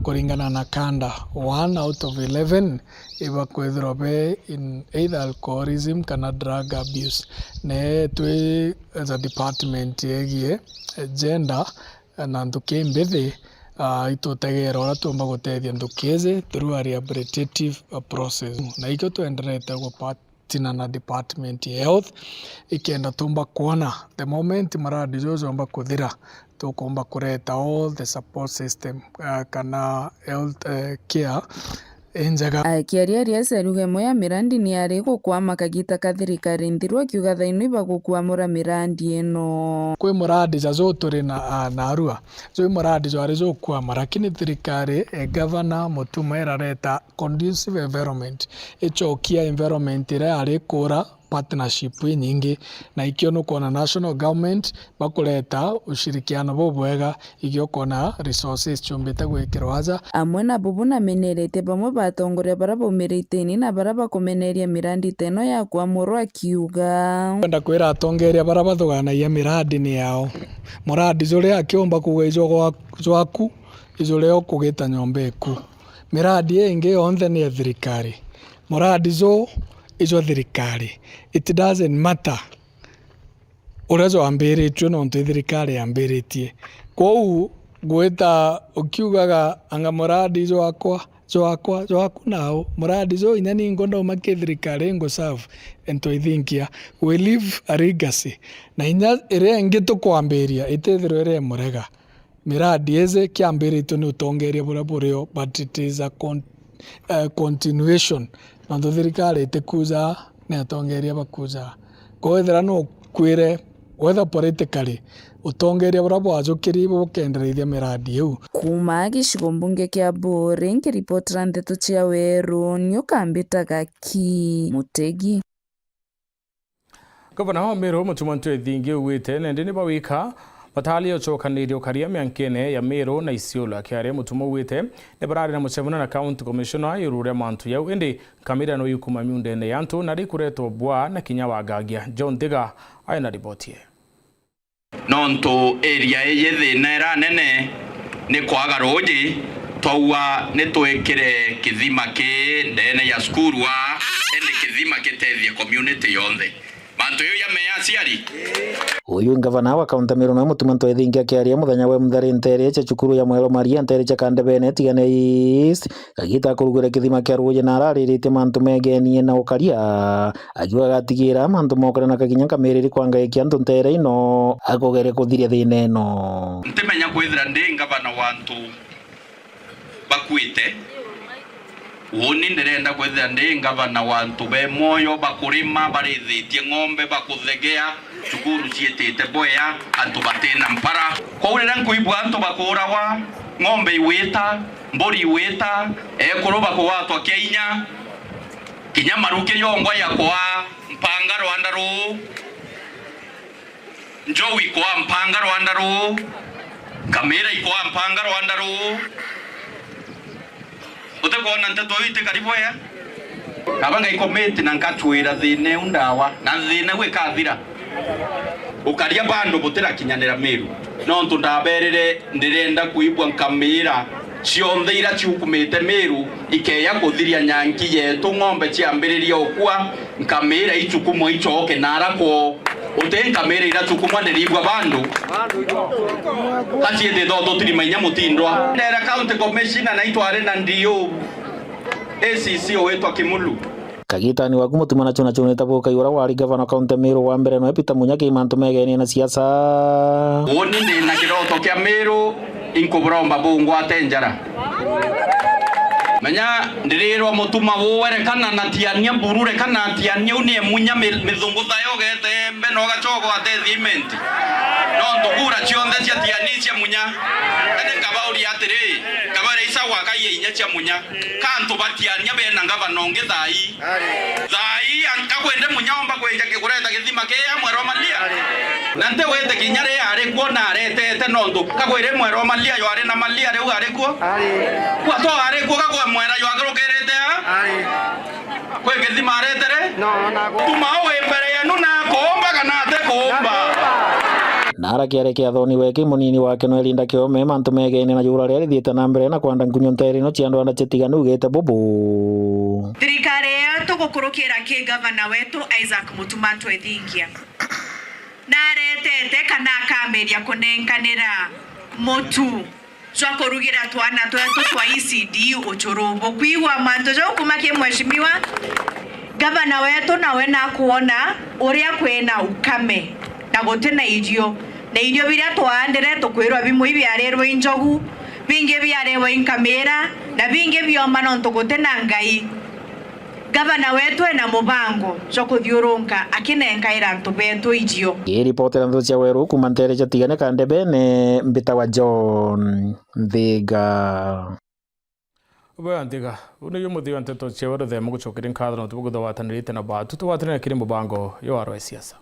[SPEAKER 25] kuringana na kanda 1 out of 11 ibakwithirwo be in either alcoholism kana drug abuse. Ne twi as a department yegie gender na nthuki mbithi itutegera uria tumba gutethia nthuki through a rehabilitative process na ikio twenderete gupatina na department ya health ikenda tumba kuona the moment maradi zomba kuthira tukumba kureta all the support system kana health care enjaga
[SPEAKER 24] akiaria ria seruge moya mirandi ni ari gukwama kagita kathirikari nthirwa kiuga thaino ibagukwamura mirandi eno
[SPEAKER 25] kwi muradi jazo turi na arua zo muradi zo ari zo kwama lakini thirikari governor Mutuma erareta conducive environment ichokia environment ira ari kura partnership nyingi na ikio nukuona national government bakureta ushirikiano bubwega igio kona resources chumbite gwikirwa aja
[SPEAKER 24] amwe na bubu na menerete bamwe batongoria bara baumirite na bara bakumeneria mirandi teno ya kwamurwa kiuga
[SPEAKER 25] kwenda kwira atongeria bara bathuganagia mirandi ni yao muradi zuri akiomba kugwejo gwaku izure okugita nyombe ku miradi ingi yonthe ni thirikari muradi zo izo thirikari it doesn't matter urezo ambiritio no thirikari yambiritie kou gweta ukiugaga anga muradi zo akwa nao muradi zo inyani ngondo make thirikari ngo serve ento ithinkia we leave a legacy na inya ire ngito kwambiria itethiro ire murega miradi eze kiambiritio ni utongeria burio but it is a continuation na thirikari itekuza na atongeria bakuza kwethera no kwire whether politically utongeria burabo ajukiri bukendereithia miradi iu
[SPEAKER 24] kuma gicigo mbunge kia Mburi nkiripotera ndeto cia Weru niukambitaga ki Mutegi.
[SPEAKER 1] Gavana wa Meru Mutuma Ntwethingi ugwite nende ni bawika batali ochokanirio karia miankene ya Meru na Isiolo akiaria Mutuma ugwite ne barari na mucemuna na county commissioner irure mantu yau indi kamira no yukuma miundene yantu na rikuretwo bwa na kinya wagagia John Diga aina ripotie
[SPEAKER 4] nonto area yethina era nene ni kwaga roji twaua ni twekire kithima ki ndene ya skuru wa ende kithima kitethie community yonthe mantu yo ya meaciari
[SPEAKER 7] uyu ngavana wa kaunti Meru no Mutuma Ntwethingi akiaria muthenya we muthari ntere cha cukuru ya Mwelo Maria ntere cha Kandebene tigane east kagita kurugura kithima kia Ruje na araririte mantu megenie na ukaria agiwa gatigira mantu mokore na kaginya kamereri kwangaikia antu ntere ino akogere kuthiria thine ino
[SPEAKER 4] ntimenya kwithira ndi ngavana wantu bakwite woni ndirenda kwithira ndi ngavana wantu be moyo bakurima barithitie ng'ombe bakuthegea cukuru cietete boya antu batena mpara kwa urira nkuibwa antu bakuragwa ng'ombe iwita mburi iwita kuroba kwa watu akeinya kinya maruke yongwa yakwa mpanga Rwanda ru njowi kwa mpanga Rwanda ru kamera ikwa mpanga Rwanda ru utakona nteto ite karibu ya kabanga ikomete na nkatwira thine undawa na thine gwikathira ukaria bando butira kinyanira Meru no ndamberere ndirenda kuibwa nkamira cionthe ira ciukumite Meru ikeya kuthiria nyanki yetu ng'ombe ciambiriria okwa nkamira icukumwa icoke narakwo utenga mere ira cukumwa ndirigwa bando kaciende dodo tulimanya mutindwa ndera county commissioner naitware na ndio ACC wetwa Kimulu
[SPEAKER 7] kagitani waku Mutuma na chona chona taboka yura wari gavana kaunti Meru wa mbere no Peter Munyaki mantu megenie na siasa
[SPEAKER 4] woni ndi na kiroto kia Meru inkubromba bungwa tenjara menya ndiriro Mutuma wore kana natiania burure kana atiania unie munya mithungu thayo gete mbeno gachogo atethiement no ndugura cionthe cia tiani cia munya ene kabauri atiri kabare isa wakaye inya cia munya kantu batiania bena ngavana onge thai ankakwende munya omba kweja kigureta githima kia Mwero Maria na nte wete kinyare are kuo na aretete nondu kagwire mwero malia yo are na malia reu are kuo kwa to are kuo kagwa mwera yo agrokerete kwe githima aretere tumao mbere yanu na komba kana te komba
[SPEAKER 7] nara kiare kia thoni weki munini wake no elinda kiome mantu megene na jura ria rithiete na mbere na kwanda ngunyo nteri no ciandu ana citiganu ugite bubu
[SPEAKER 9] thirikari yetu gukurukira ki gavana wetu Isaac Mutuma twethingia na retete kana akameria kunenkanira mutu jwa kurugira twana twetu twa ECD uchurubu kwigwa manto jo kumakie mheshimiwa gavana wetu nawe na kuona uria kwena ukame na gutena irio biria twandire tukwirwa bimwe biarerwo injogu bingi biarerwo inkamera na bingi bioma nontu gutena ngai gavana wetu ena mubango jo kuthiurunka akinenkaira antu betu irio
[SPEAKER 7] giripotera nthu cia weru kuma ntere ciatigane Kandebene mbita wa John Thiga
[SPEAKER 1] Uwe Thiga une yo muthio nteto cia weru themo gucokeria nkatho no tubugutho watanirite na batu tuwatanira kiri mubango yo aro siasa